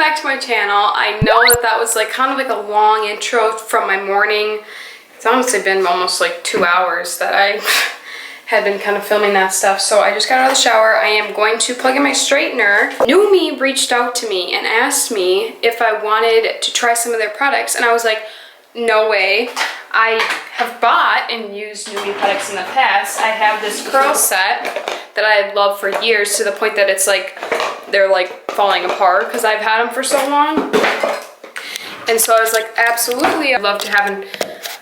back to my channel. I know that that was like kind of like a long intro from my morning. It's honestly been almost like 2 hours that I had been kind of filming that stuff. So I just got out of the shower. I am going to plug in my straightener. NuMe reached out to me and asked me if I wanted to try some of their products, and I was like, no way. I have bought and used NuMe products in the past. I have this curl set that I had loved for years, to the point that it's like they're like falling apart because I've had them for so long. And so I was like, absolutely, I'd love to have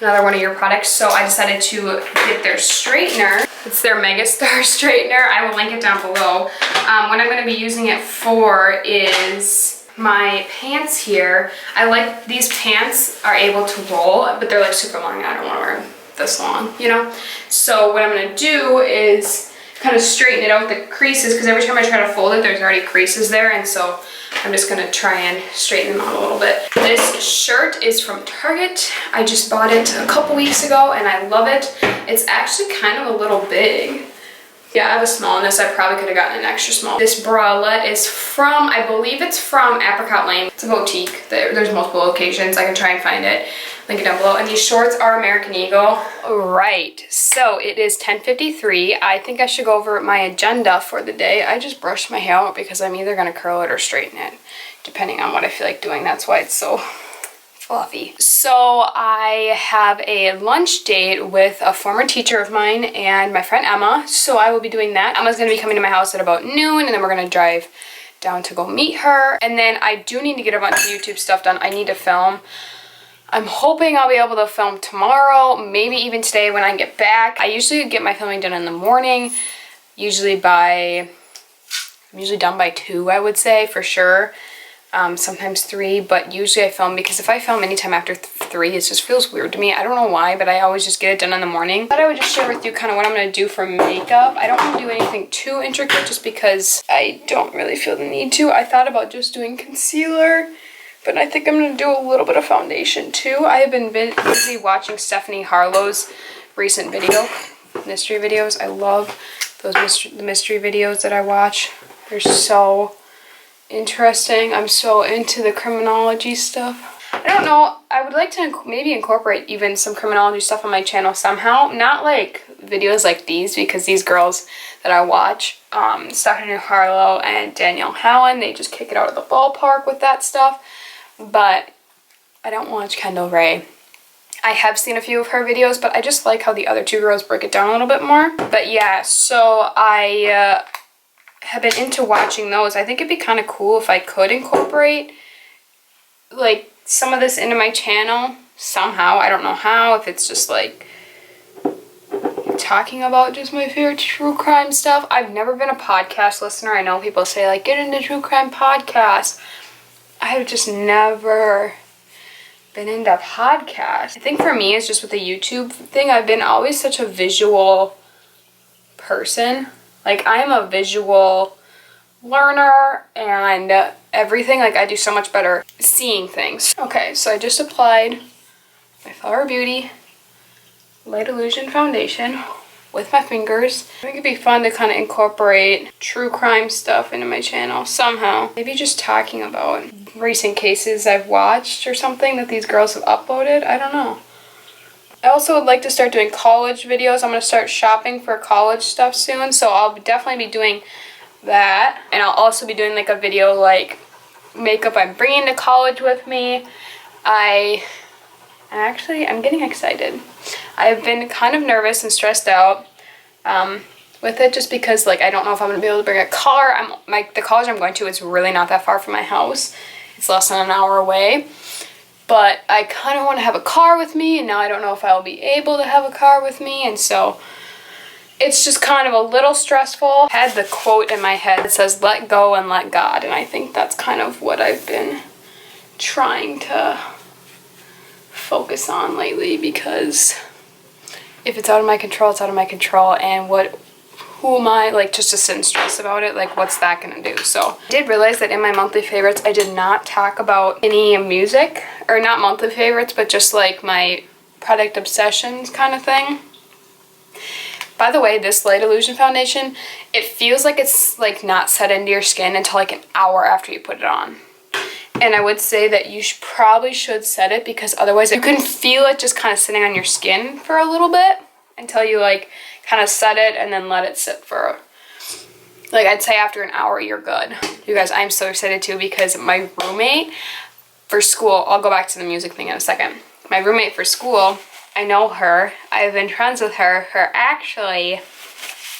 another one of your products. So I decided to get their straightener. It's their Megastar straightener. I will link it down below. What I'm going to be using it for is my pants here. I like these pants are able to roll, but they're like super long. I don't want to wear them this long, you know? So what I'm going to do is kind of straighten it out with the creases, because every time I try to fold it, there's already creases there, and so I'm just gonna try and straighten them out a little bit. This shirt is from Target. I just bought it a couple weeks ago and I love it. It's actually kind of a little big. Yeah, I have a small in this. I probably could have gotten an extra small. This bralette is from, I believe it's from Apricot Lane. It's a boutique. There's multiple locations. I can try and find it. Link it down below. And these shorts are American Eagle. Right, so it is 10:53. I think I should go over my agenda for the day. I just brushed my hair out because I'm either gonna curl it or straighten it, depending on what I feel like doing. That's why it's so fluffy. So I have a lunch date with a former teacher of mine and my friend Emma. So I will be doing that. Emma's gonna be coming to my house at about noon, and then we're gonna drive down to go meet her. And then I do need to get a bunch of YouTube stuff done. I need to film. I'm hoping I'll be able to film tomorrow, maybe even today when I get back. I usually get my filming done in the morning, I'm usually done by 2, I would say, for sure. Sometimes 3, but usually I film, because if I film anytime after 3, it just feels weird to me. I don't know why, but I always just get it done in the morning. But I would just share with you kind of what I'm going to do for makeup. I don't want to do anything too intricate just because I don't really feel the need to. I thought about just doing concealer, but I think I'm going to do a little bit of foundation too. I have been busy watching Stephanie Harlow's recent mystery videos. I love those mystery videos that I watch. They're so interesting. I'm so into the criminology stuff. I don't know, I would like to maybe incorporate even some criminology stuff on my channel somehow. Not like videos like these, because these girls that I watch, Stephanie Harlow and Danielle Hallen, they just kick it out of the ballpark with that stuff. But I don't watch Kendall Rae. I have seen a few of her videos, but I just like how the other two girls break it down a little bit more. But yeah, so I have been into watching those. I think it'd be kind of cool if I could incorporate like some of this into my channel somehow. I don't know how, if it's just like talking about just my favorite true crime stuff. I've never been a podcast listener. I know people say like, get into true crime podcasts. I've just never been into podcasts. I think for me, it's just with the YouTube thing, I've been always such a visual person. Like, I'm a visual learner and everything. Like, I do so much better seeing things. Okay, so I just applied my Flower Beauty Light Illusion Foundation with my fingers. I think it'd be fun to kind of incorporate true crime stuff into my channel somehow. Maybe just talking about recent cases I've watched or something that these girls have uploaded. I don't know. I also would like to start doing college videos. I'm going to start shopping for college stuff soon, so I'll definitely be doing that. And I'll also be doing like a video like makeup I'm bringing to college with me. I'm getting excited. I've been kind of nervous and stressed out with it, just because like I don't know if I'm going to be able to bring a car. The college I'm going to is really not that far from my house. It's less than an hour away. But I kind of want to have a car with me, and now I don't know if I'll be able to have a car with me, and so it's just kind of a little stressful. I had the quote in my head that says, let go and let God, and I think that's kind of what I've been trying to focus on lately, because if it's out of my control, it's out of my control, and who am I, like, just to sit and stress about it? Like, what's that gonna do? So I did realize that in my monthly favorites, I did not talk about any music, or not monthly favorites, but just like my product obsessions kind of thing. By the way, this Light Illusion foundation, it feels like it's like not set into your skin until like an hour after you put it on. And I would say that you probably should set it, because otherwise you can feel it just kind of sitting on your skin for a little bit until you like kind of set it and then let it sit for, like, I'd say after an hour you're good. You guys, I'm so excited too, because my roommate for school, I'll go back to the music thing in a second. My roommate for school, I know her. I've been friends with her for actually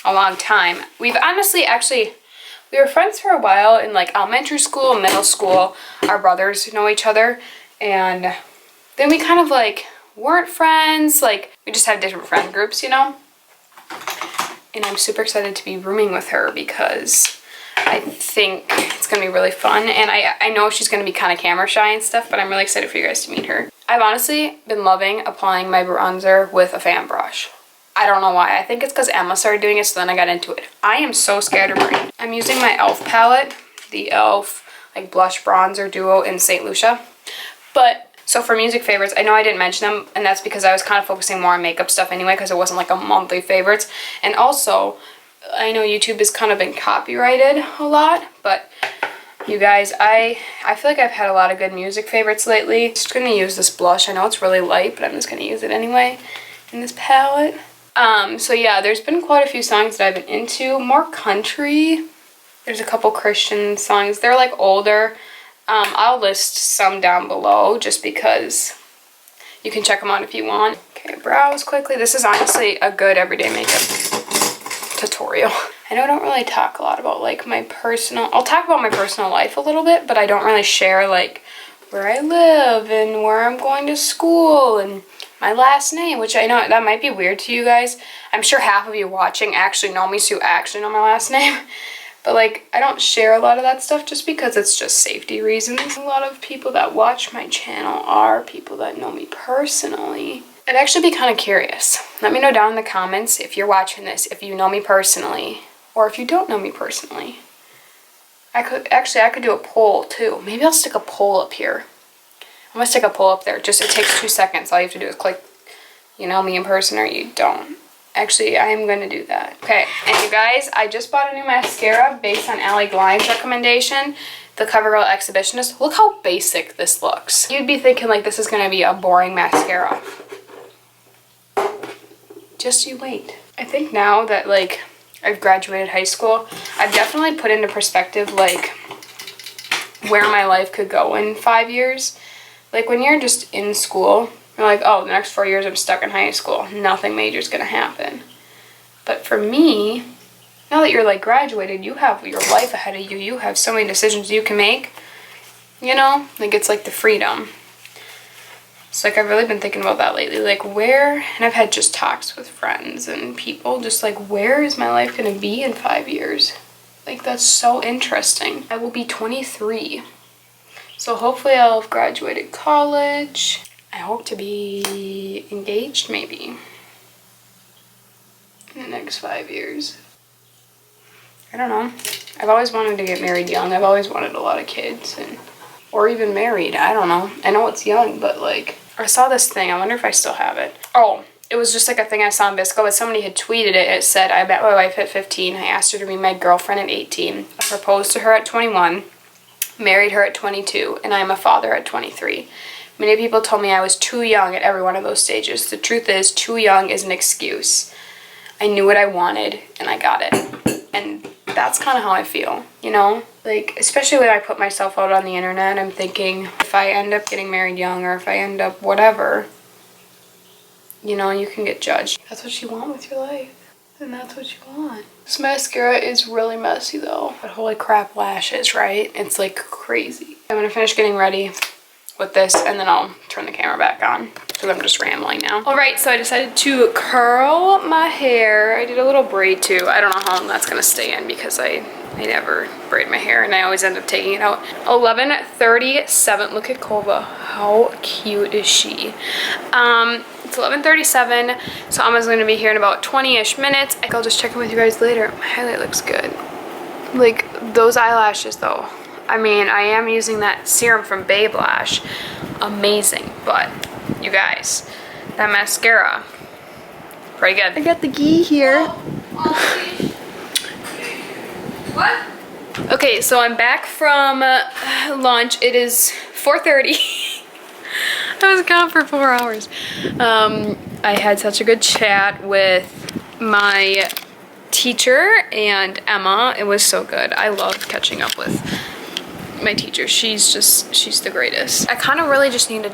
a long time. We've honestly, we were friends for a while in like elementary school, middle school. Our brothers know each other. And then we kind of like weren't friends. Like, we just have different friend groups, you know? And I'm super excited to be rooming with her because I think it's gonna be really fun. And I know she's gonna be kind of camera shy and stuff, but I'm really excited for you guys to meet her. I've honestly been loving applying my bronzer with a fan brush. I don't know why. I think it's because Emma started doing it, so then I got into it. I am so scared of rain. I'm using my e.l.f. palette, the e.l.f. like blush bronzer duo in St. Lucia. But so for music favorites, I know I didn't mention them, and that's because I was kind of focusing more on makeup stuff anyway, because it wasn't like a monthly favorites. And also, I know YouTube has kind of been copyrighted a lot, but you guys, I feel like I've had a lot of good music favorites lately. I'm just gonna use this blush. I know it's really light, but I'm just gonna use it anyway in this palette. So yeah, there's been quite a few songs that I've been into. More country. There's a couple Christian songs. They're like older. I'll list some down below just because you can check them out if you want. Okay, brows quickly. This is honestly a good everyday makeup tutorial. I know I don't really talk a lot about like my personal, I'll talk about my personal life a little bit, but I don't really share like where I live and where I'm going to school and my last name, which I know that might be weird to you guys. I'm sure half of you watching actually know me, so you actually know my last name. But like, I don't share a lot of that stuff just because it's just safety reasons. A lot of people that watch my channel are people that know me personally. I'd actually be kind of curious. Let me know down in the comments if you're watching this, if you know me personally, or if you don't know me personally. I could do a poll too. Maybe I'll stick a poll up here. I'm gonna stick a poll up there. Just, it takes 2 seconds. All you have to do is click, you know me in person or you don't. Actually, I am gonna do that. Okay, and you guys, I just bought a new mascara based on L.A. Girl's recommendation, the Covergirl Exhibitionist. Look how basic this looks. You'd be thinking like this is gonna be a boring mascara. Just you wait. I think now that like I've graduated high school, I've definitely put into perspective like where my life could go in 5 years. Like when you're just in school, you're like, oh, the next 4 years I'm stuck in high school. Nothing major is gonna happen. But for me, now that you're like graduated, you have your life ahead of you. You have so many decisions you can make. You know, like it's like the freedom. So like I've really been thinking about that lately. Like where, and I've had just talks with friends and people, just like where is my life gonna be in 5 years? Like that's so interesting. I will be 23. So hopefully I'll have graduated college. I hope to be engaged maybe in the next 5 years. I don't know. I've always wanted to get married young. I've always wanted a lot of kids or even married. I don't know. I know it's young, but like I saw this thing. I wonder if I still have it. Oh, it was just like a thing I saw on Bisco, but somebody had tweeted it. It said, I met my wife at 15. I asked her to be my girlfriend at 18. I proposed to her at 21. Married her at 22, and I am a father at 23. Many people told me I was too young at every one of those stages. The truth is, too young is an excuse. I knew what I wanted, and I got it. And that's kind of how I feel, you know? Like, especially when I put myself out on the internet, I'm thinking, if I end up getting married young, or if I end up whatever, you know, you can get judged. That's what you want with your life. And that's what you want. This mascara is really messy though. But holy crap, lashes, right? It's like crazy. I'm gonna finish getting ready with this and then I'll turn the camera back on because I'm just rambling now. All right, so I decided to curl my hair. I did a little braid too. I don't know how long that's gonna stay in because I never braid my hair and I always end up taking it out. 11:37. Look at Kova. How cute is she? It's 11:37, so Emma's gonna be here in about 20-ish minutes. I think I'll just check in with you guys later. My highlight looks good. Like those eyelashes though. I mean, I am using that serum from Babe Lash. Amazing, but you guys, that mascara, pretty good. I got the ghee here. What? Okay, so I'm back from lunch. It is 4:30. I was gone for 4 hours. I had such a good chat with my teacher and Emma. It was so good. I love catching up with my teacher. She's the greatest. I kind of really just needed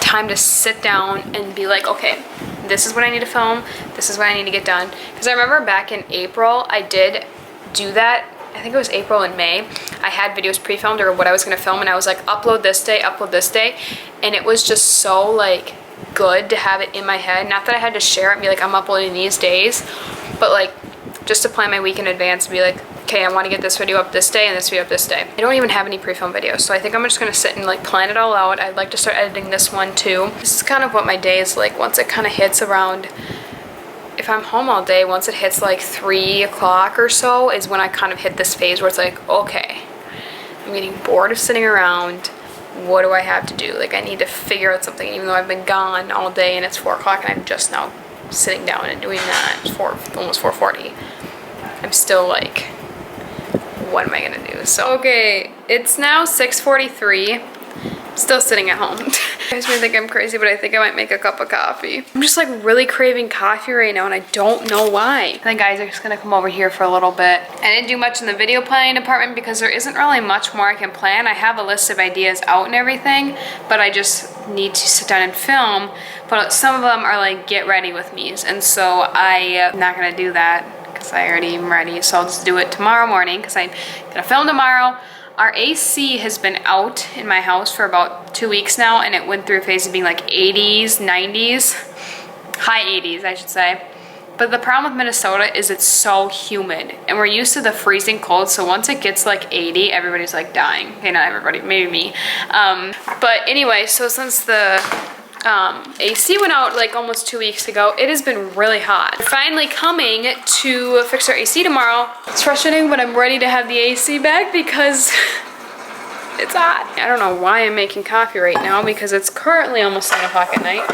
time to sit down and be like, okay, this is what I need to film. This is what I need to get done. Because I remember back in April, I did do that. I think it was April and May. I had videos pre-filmed or what I was gonna film, and I was like, upload this day, and it was just so like good to have it in my head. Not that I had to share it and be like, I'm uploading these days, but like just to plan my week in advance and be like, okay, I want to get this video up this day and this video up this day. I don't even have any pre-filmed videos, so I think I'm just gonna sit and like plan it all out. I'd like to start editing this one too. This is kind of what my day is like once it kind of hits around, if I'm home all day, once it hits like 3 o'clock or so is when I kind of hit this phase where it's like, okay, I'm getting bored of sitting around. What do I have to do? Like I need to figure out something, even though I've been gone all day and it's 4 o'clock and I'm just now sitting down and doing that. It's almost 4:40. I'm still like, what am I gonna do? So, okay, it's now 6:43. Still sitting at home. You guys may think I'm crazy, but I think I might make a cup of coffee. I'm just like really craving coffee right now and I don't know why. The guys are just gonna come over here for a little bit. I didn't do much in the video planning department because there isn't really much more I can plan. I have a list of ideas out and everything, but I just need to sit down and film. But some of them are like get ready with me's, and so I'm not gonna do that because I already am ready. So I'll just do it tomorrow morning because I'm gonna film tomorrow. Our AC has been out in my house for about 2 weeks now, and it went through a phase of being like 80s, 90s, high 80s, I should say. But the problem with Minnesota is it's so humid, and we're used to the freezing cold, so once it gets like 80, everybody's like dying. Okay, not everybody, maybe me. But anyway, so since the AC went out like almost 2 weeks ago, it has been really hot. We're finally coming to fix our AC tomorrow. It's frustrating, but I'm ready to have the AC back because it's hot. I don't know why I'm making coffee right now because it's currently almost 9 o'clock at night.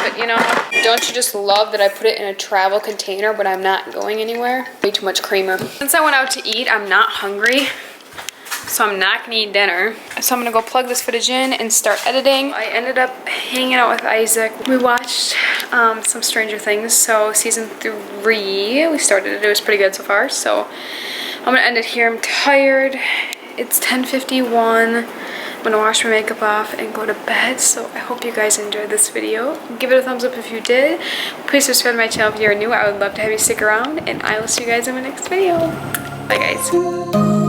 But you know, don't you just love that I put it in a travel container but I'm not going anywhere? Way too much creamer. Since I went out to eat, I'm not hungry. So I'm not gonna eat dinner. So I'm gonna go plug this footage in and start editing. I ended up hanging out with Isaac. We watched some Stranger Things. So season 3, we started it. It was pretty good so far. So I'm gonna end it here. I'm tired. It's 10:51. I'm gonna wash my makeup off and go to bed. So I hope you guys enjoyed this video. Give it a thumbs up if you did. Please subscribe to my channel if you're new. I would love to have you stick around, and I will see you guys in my next video. Bye guys.